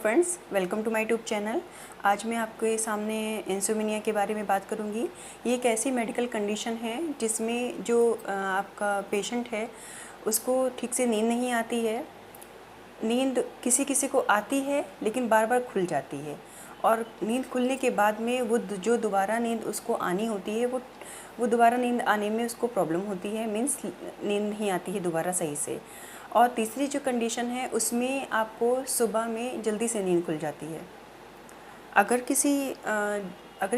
Friends, welcome to my YouTube channel. आज मैं आपके सामने इंसोम्निया के बारे में बात करूंगी। ये एक ऐसी मेडिकल कंडीशन है जिसमें जो आपका पेशेंट है उसको ठीक से नींद नहीं आती है। नींद किसी किसी को आती है लेकिन बार बार खुल जाती है, और नींद खुलने के बाद में वो जो दोबारा नींद उसको आनी होती है वो दोबारा नींद आने में उसको प्रॉब्लम होती है, मीन्स नींद नहीं आती है दोबारा सही से। और तीसरी जो कंडीशन है उसमें आपको सुबह में जल्दी से नींद खुल जाती है। अगर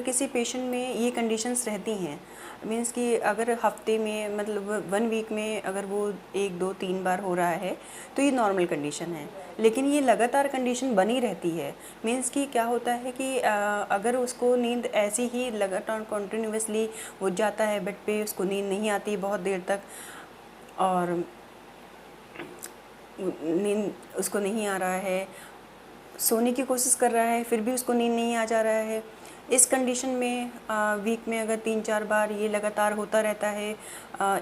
किसी पेशेंट में ये कंडीशंस रहती हैं, मीन्स कि अगर हफ्ते में मतलब 1 वीक में अगर वो 1 2 3 बार हो रहा है तो ये नॉर्मल कंडीशन है। लेकिन ये लगातार कंडीशन बनी रहती है, मीन्स कि क्या होता है कि अगर उसको नींद ऐसी ही लगातार कंटिन्यूसली वो जाता है बेड पे, उसको नींद नहीं आती बहुत देर तक, और नींद उसको नहीं आ रहा है, सोने की कोशिश कर रहा है फिर भी उसको नींद नहीं आ जा रहा है। इस कंडीशन में वीक में अगर 3-4 बार ये लगातार होता रहता है,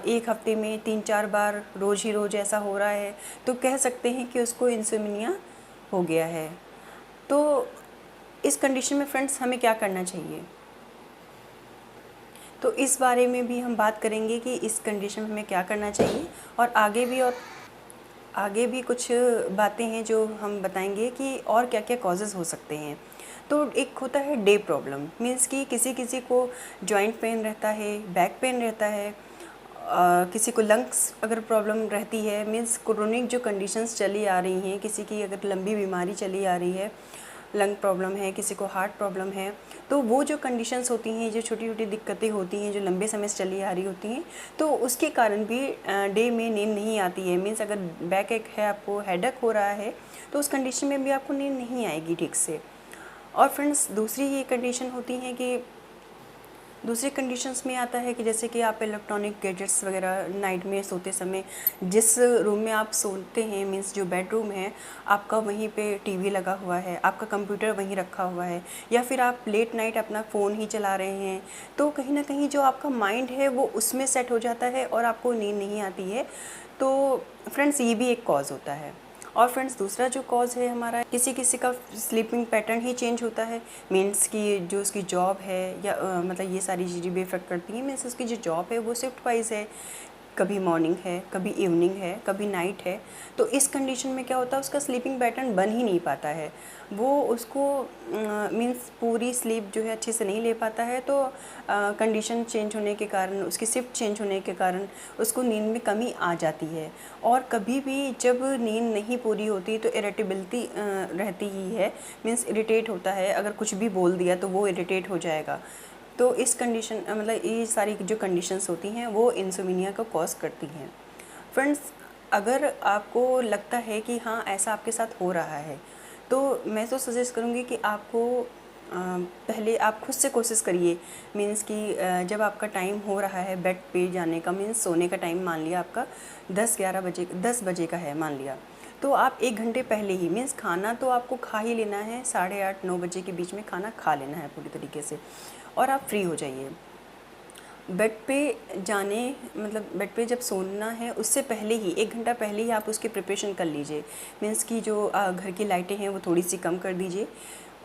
एक हफ्ते में 3-4 बार रोज़ ही रोज़ ऐसा हो रहा है, तो कह सकते हैं कि उसको इंसोम्निया हो गया है। तो इस कंडीशन में फ्रेंड्स हमें क्या करना चाहिए, तो इस बारे में भी हम बात करेंगे कि इस कंडीशन में हमें क्या करना चाहिए, और आगे भी कुछ बातें हैं जो हम बताएंगे कि और क्या क्या कॉजेज़ हो सकते हैं। तो एक होता है डे प्रॉब्लम, मीन्स कि किसी किसी को जॉइंट पेन रहता है, बैक पेन रहता है, किसी को लंग्स अगर प्रॉब्लम रहती है, मीन्स क्रोनिक जो कंडीशंस चली आ रही हैं, किसी की अगर लंबी बीमारी चली आ रही है, लंग प्रॉब्लम है, किसी को हार्ट प्रॉब्लम है, तो वो जो कंडीशंस होती हैं, जो छोटी छोटी दिक्कतें होती हैं जो लंबे समय से चली आ रही होती हैं, तो उसके कारण भी डे में नींद नहीं आती है। मीन्स अगर बैक एक है, आपको हेडेक हो रहा है, तो उस कंडीशन में भी आपको नींद नहीं आएगी ठीक से। और फ्रेंड्स दूसरी ये कंडीशन होती है कि दूसरी कंडीशंस में आता है कि जैसे कि आप इलेक्ट्रॉनिक गैजेट्स वगैरह नाइट में सोते समय जिस रूम में आप सोते हैं, मीन्स जो बेडरूम है आपका, वहीं पे टीवी लगा हुआ है, आपका कंप्यूटर वहीं रखा हुआ है, या फिर आप लेट नाइट अपना फ़ोन ही चला रहे हैं, तो कहीं ना कहीं जो आपका माइंड है वो उसमें सेट हो जाता है और आपको नींद नहीं आती है। तो फ्रेंड्स ये भी एक कॉज़ होता है। और फ्रेंड्स दूसरा जो कॉज़ है हमारा, किसी किसी का स्लीपिंग पैटर्न ही चेंज होता है, मीन्स कि जो उसकी जॉब है या मतलब ये सारी चीज़ें भी इफ़ेक्ट करती हैं। मीन्स उसकी जो जॉब है वो शिफ्ट वाइज है, कभी मॉर्निंग है, कभी इवनिंग है, कभी नाइट है। तो इस कंडीशन में क्या होता है, उसका स्लीपिंग पैटर्न बन ही नहीं पाता है, वो उसको मीन्स पूरी स्लीप जो है अच्छे से नहीं ले पाता है। तो कंडीशन चेंज होने के कारण, उसकी शिफ्ट चेंज होने के कारण उसको नींद में कमी आ जाती है। और कभी भी जब नींद नहीं पूरी होती तो इरिटेबिलिटी रहती ही है, मीन्स इरिटेट होता है, अगर कुछ भी बोल दिया तो वो इरिटेट हो जाएगा। तो इस कंडीशन मतलब ये सारी जो कंडीशंस होती हैं वो इंसोम्निया को कॉज करती हैं। फ्रेंड्स अगर आपको लगता है कि हाँ ऐसा आपके साथ हो रहा है, तो मैं तो सजेस्ट करूँगी कि आपको पहले आप खुद से कोशिश करिए। मीन्स कि जब आपका टाइम हो रहा है बेड पे जाने का, मीन्स सोने का टाइम मान लिया आपका 10 बजे का है मान लिया, तो आप 1 घंटे पहले ही, मीन्स खाना तो आपको खा ही लेना है, 8:30-9 बजे के बीच में खाना खा लेना है पूरी तरीके से, और आप फ्री हो जाइए। बेड पे जाने मतलब बेड पे जब सोना है उससे पहले ही 1 घंटा पहले ही आप उसकी प्रिपरेशन कर लीजिए। मीन्स कि जो घर की लाइटें हैं वो थोड़ी सी कम कर दीजिए,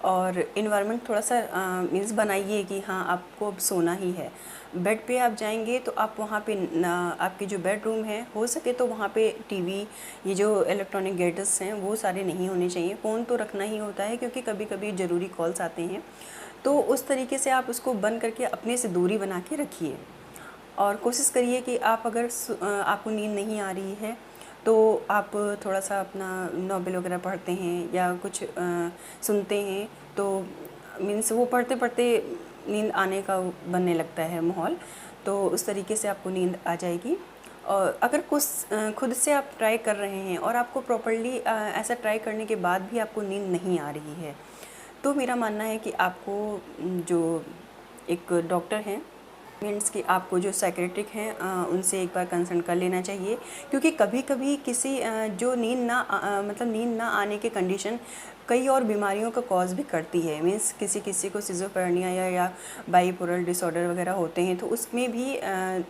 और इन्वायरमेंट थोड़ा सा मीन्स बनाइए कि हाँ आपको अब सोना ही है। बेड पे आप जाएंगे तो आप वहाँ पे आपकी जो बेडरूम है, हो सके तो वहाँ पे टीवी, ये जो इलेक्ट्रॉनिक गैजेट्स हैं वो सारे नहीं होने चाहिए। फ़ोन तो रखना ही होता है क्योंकि कभी कभी ज़रूरी कॉल्स आते हैं, तो उस तरीके से आप उसको बंद करके अपने से दूरी बना के रखिए। और कोशिश करिए कि आप अगर आपको नींद नहीं आ रही है तो आप थोड़ा सा अपना नॉवेल वगैरह पढ़ते हैं या कुछ सुनते हैं, तो मीन्स वो पढ़ते पढ़ते नींद आने का बनने लगता है माहौल, तो उस तरीके से आपको नींद आ जाएगी। और अगर कुछ खुद से आप ट्राई कर रहे हैं और आपको प्रॉपर्ली ऐसा ट्राई करने के बाद भी आपको नींद नहीं आ रही है, तो मेरा मानना है कि आपको जो एक डॉक्टर हैं, मीन्स कि आपको जो साइकेट्रिक हैं उनसे एक बार कंसल्ट कर लेना चाहिए। क्योंकि कभी कभी किसी जो नींद ना मतलब नींद ना आने के कंडीशन कई और बीमारियों का कॉज भी करती है। मीन्स किसी किसी को सिजोफ्रेनिया या बाइपोलर डिसऑर्डर वगैरह होते हैं तो उसमें भी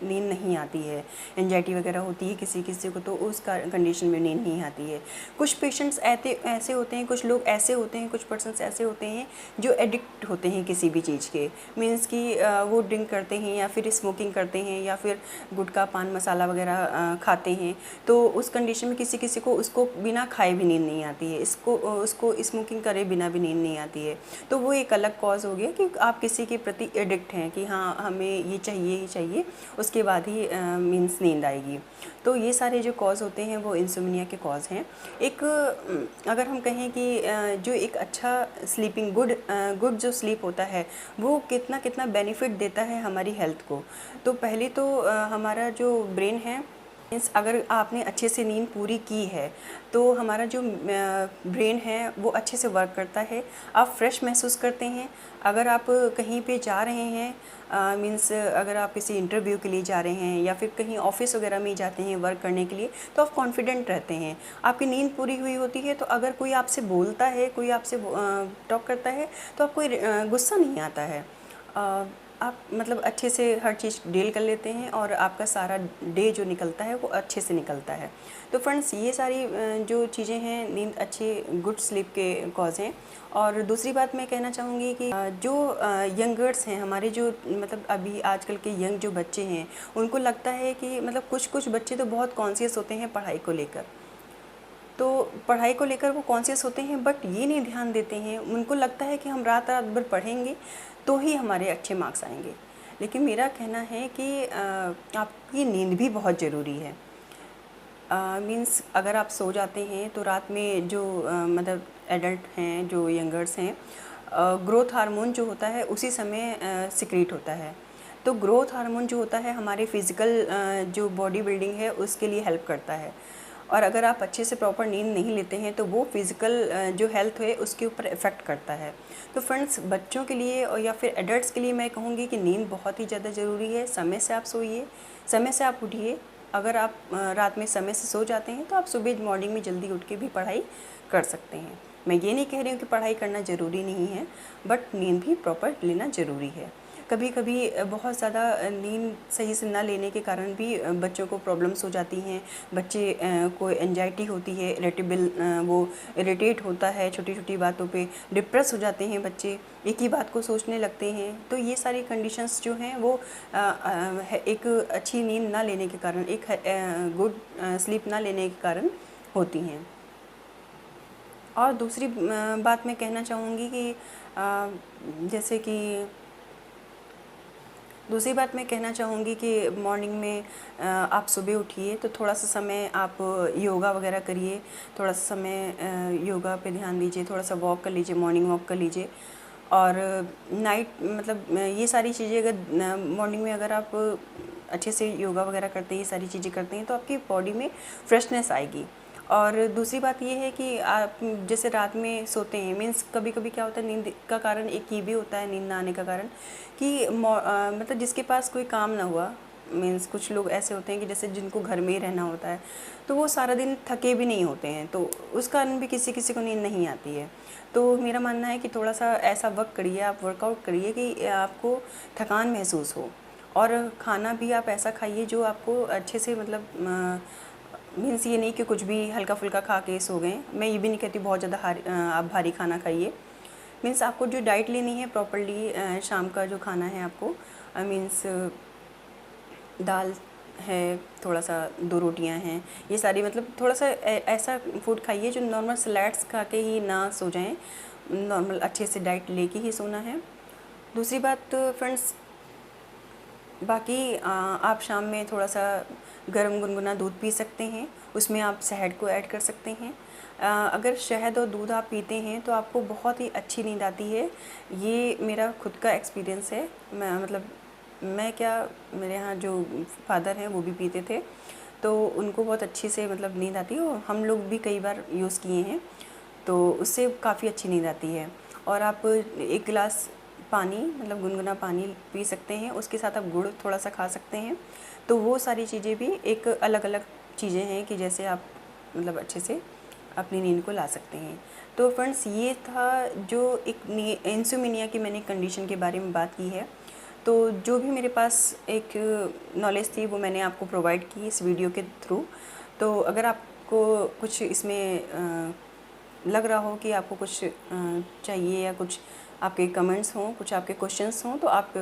नींद नहीं आती है। एंजाइटी वगैरह होती है किसी किसी को तो उस कंडीशन में नींद नहीं आती है। कुछ पेशेंट्स ऐसे होते हैं, कुछ लोग ऐसे होते हैं, कुछ पर्सन्स ऐसे होते हैं जो एडिक्ट होते हैं किसी भी चीज़ के। मीन्स कि वो ड्रिंक करते हैं या फिर स्मोकिंग करते हैं या फिर गुटखा पान मसाला वगैरह खाते हैं, तो उस कंडीशन में किसी किसी को उसको बिना खाए भी नींद नहीं आती है, उसको स्मोकिंग करे बिना भी नींद नहीं आती है। तो वो एक अलग कॉज हो गया कि आप किसी के प्रति एडिक्ट हैं कि हाँ हमें ये चाहिए ही चाहिए, उसके बाद ही मीन्स नींद आएगी। तो ये सारे जो कॉज होते हैं वो इंसोम्निया के कॉज हैं। एक अगर हम कहें कि जो एक अच्छा स्लीपिंग गुड जो स्लीप होता है वो कितना कितना बेनिफिट देता है हमारी हेल्थ को। तो पहले तो हमारा जो ब्रेन है, मीन्स अगर आपने अच्छे से नींद पूरी की है तो हमारा जो ब्रेन है वो अच्छे से वर्क करता है, आप फ्रेश महसूस करते हैं। अगर आप कहीं पे जा रहे हैं, मीन्स अगर आप किसी इंटरव्यू के लिए जा रहे हैं या फिर कहीं ऑफिस वगैरह में जाते हैं वर्क करने के लिए, तो आप कॉन्फिडेंट रहते हैं, आपकी नींद पूरी हुई होती है। तो अगर कोई आपसे बोलता है, कोई आपसे टॉक करता है तो आपको गुस्सा नहीं आता है, आप मतलब अच्छे से हर चीज़ डील कर लेते हैं और आपका सारा डे जो निकलता है वो अच्छे से निकलता है। तो फ्रेंड्स ये सारी जो चीज़ें हैं नींद अच्छी गुड स्लीप के कॉज हैं। और दूसरी बात मैं कहना चाहूँगी कि जो यंगर्स हैं हमारे, जो मतलब अभी आजकल के यंग जो बच्चे हैं, उनको लगता है कि मतलब कुछ बच्चे तो बहुत कॉन्शियस होते हैं पढ़ाई को लेकर, तो पढ़ाई को लेकर वो कॉन्शियस होते हैं बट ये नहीं ध्यान देते हैं। उनको लगता है कि हम रात रात भर पढ़ेंगे तो ही हमारे अच्छे मार्क्स आएंगे। लेकिन मेरा कहना है कि आपकी नींद भी बहुत ज़रूरी है। मीन्स अगर आप सो जाते हैं तो रात में जो मतलब एडल्ट हैं, जो यंगर्स हैं, ग्रोथ हार्मोन जो होता है उसी समय सिक्रीट होता है। तो ग्रोथ हार्मोन जो होता है हमारे फिज़िकल जो बॉडी बिल्डिंग है उसके लिए हेल्प करता है। और अगर आप अच्छे से प्रॉपर नींद नहीं लेते हैं तो वो फिज़िकल जो हेल्थ है उसके ऊपर इफ़ेक्ट करता है। तो फ्रेंड्स बच्चों के लिए और या फिर एडल्ट्स के लिए मैं कहूँगी कि नींद बहुत ही ज़्यादा ज़रूरी है। समय से आप सोइए, समय से आप उठिए। अगर आप रात में समय से सो जाते हैं तो आप सुबह मॉर्निंग में जल्दी उठ के भी पढ़ाई कर सकते हैं। मैं ये नहीं कह रही हूँ कि पढ़ाई करना ज़रूरी नहीं है, बट नींद भी प्रॉपर लेना ज़रूरी है। कभी कभी बहुत ज़्यादा नींद सही से ना लेने के कारण भी बच्चों को प्रॉब्लम्स हो जाती हैं। बच्चे को एंजाइटी होती है, वो इरिटेट होता है छोटी छोटी बातों पे, डिप्रेस हो जाते हैं बच्चे, एक ही बात को सोचने लगते हैं। तो ये सारी कंडीशंस जो हैं वो एक अच्छी नींद ना लेने के कारण, एक गुड स्लीप ना लेने के कारण होती हैं। और दूसरी बात मैं कहना चाहूँगी कि जैसे कि दूसरी बात मैं कहना चाहूँगी कि मॉर्निंग में आप सुबह उठिए तो थोड़ा सा समय आप योगा वगैरह करिए, थोड़ा सा समय योगा पे ध्यान दीजिए, थोड़ा सा वॉक कर लीजिए, मॉर्निंग वॉक कर लीजिए। और नाइट मतलब ये सारी चीज़ें अगर मॉर्निंग में अगर आप अच्छे से योगा वगैरह करते हैं, ये सारी चीज़ें करते हैं तो आपकी बॉडी में फ्रेशनेस आएगी। और दूसरी बात ये है कि आप जैसे रात में सोते हैं, मीन्स कभी कभी क्या होता है नींद का कारण एक ये भी होता है, नींद ना आने का कारण कि मतलब जिसके पास कोई काम ना हुआ, मीन्स कुछ लोग ऐसे होते हैं कि जैसे जिनको घर में ही रहना होता है तो वो सारा दिन थके भी नहीं होते हैं, तो उस कारण भी किसी किसी को नींद नहीं आती है। तो मेरा मानना है कि थोड़ा सा ऐसा वर्क करिए, आप वर्कआउट करिए कि आपको थकान महसूस हो। और खाना भी आप ऐसा खाइए जो आपको अच्छे से मतलब मीन्स ये नहीं कि कुछ भी हल्का फुल्का खा के सो गए। मैं ये भी नहीं कहती बहुत ज़्यादा आप भारी खाना खाइए। मीन्स आपको जो डाइट लेनी है प्रॉपर्ली, शाम का जो खाना है आपको मीन्स दाल है, थोड़ा सा 2 रोटियां हैं, ये सारी मतलब थोड़ा सा ऐसा फूड खाइए जो नॉर्मल सलाड्स खा के ही ना सो जाएं, नॉर्मल अच्छे से डाइट लेके ही सोना है। दूसरी बात फ्रेंड्स, बाकी आप शाम में थोड़ा सा गर्म गुनगुना दूध पी सकते हैं, उसमें आप शहद को ऐड कर सकते हैं। अगर शहद और दूध आप पीते हैं तो आपको बहुत ही अच्छी नींद आती है। ये मेरा खुद का एक्सपीरियंस है। मैं क्या, मेरे यहाँ जो फादर हैं वो भी पीते थे तो उनको बहुत अच्छी से मतलब नींद आती है, और हम लोग भी कई बार यूज़ किए हैं तो उससे काफ़ी अच्छी नींद आती है। और आप 1 गिलास पानी मतलब गुनगुना पानी पी सकते हैं, उसके साथ आप गुड़ थोड़ा सा खा सकते हैं। तो वो सारी चीज़ें भी एक अलग अलग चीज़ें हैं कि जैसे आप मतलब अच्छे से अपनी नींद को ला सकते हैं। तो फ्रेंड्स, ये था जो एक इंसोम्निया की मैंने कंडीशन के बारे में बात की है। तो जो भी मेरे पास एक नॉलेज थी वो मैंने आपको प्रोवाइड की इस वीडियो के थ्रू। तो अगर आपको कुछ इसमें लग रहा हो कि आपको कुछ चाहिए या कुछ आपके कमेंट्स हों, कुछ आपके क्वेश्चंस हों, तो आप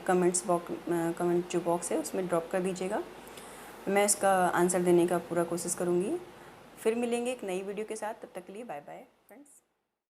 कमेंट जो बॉक्स है उसमें ड्रॉप कर दीजिएगा। मैं इसका आंसर देने का पूरा कोशिश करूँगी। फिर मिलेंगे एक नई वीडियो के साथ, तब तक के लिए बाय बाय।